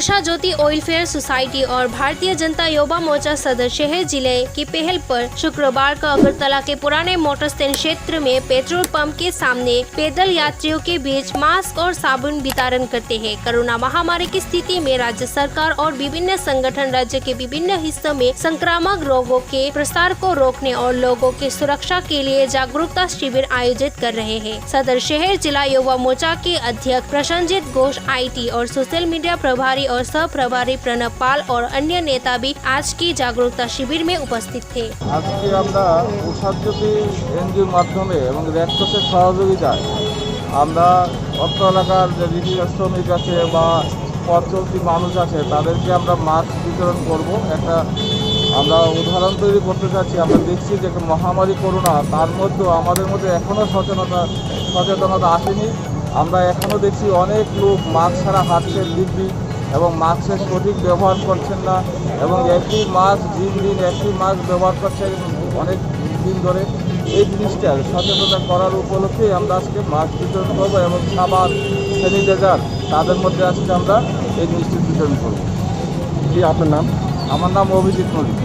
उषा ज्योति welfare society और भारतीय जनता युवा मोर्चा सदर शहर जिले की पहल पर शुक्रवार को अगरतला के पुराने मोटर स्टैंड क्षेत्र में पेट्रोल पंप के सामने पैदल यात्रियों के बीच मास्क और साबुन वितरण करते हैं। कोरोना महामारी की स्थिति में राज्य सरकार और विभिन्न संगठन राज्य के विभिन्न हिस्सों में संक्रामक रोगों के प्रसार को रोकने और लोगों की सुरक्षा के लिए जागरूकता शिविर आयोजित कर रहे हैं। सदर शहर जिला युवा मोर्चा के अध्यक्ष प्रसन्नजीत घोष, IT और सोशल मीडिया प्रभारी और सह प्रभारी प्रणब पाल और अन्य नेता भी आज की जागरूकता शिविर में उपस्थित थे। आज के আমরা উষা জ্যোতি এনজিওর মাধ্যমে এবং রেড ক্রসের সহযোগিতায় আমরা অত্র এলাকার যে রিটেল শ্রমিক আছে বা পথ চলতি মানুষ আছে তাদেরকে আমরা মাস্ক বিতরণ করব। একটা আমরা উদাহরণ তৈরি করতে চাচ্ছি। আমরা দেখছি যে মহামারী করোনা, তার মধ্যেও আমাদের মধ্যে এখনও সচেতনতা আসেনি। আমরা এখনও দেখছি অনেক লোক মাস্ক ছাড়া হাঁটছেন দিব্যি এবং মাস্কের সঠিক ব্যবহার করছেন না এবং একই মাস্ক দিন একই মাস্ক ব্যবহার করছেন অনেক দিন ধরে। এই জিনিসটা সচেতনতা করার উপলক্ষে আমরা আজকে মাস্ক বিতরণ করবো এবং সাবান, স্যানিটাইজার তাদের মধ্যে আজকে আমরা এই জিনিসটি বিতরণ করবো। কি আপনার নাম? আমার নাম অভিজিৎ মল্লিক।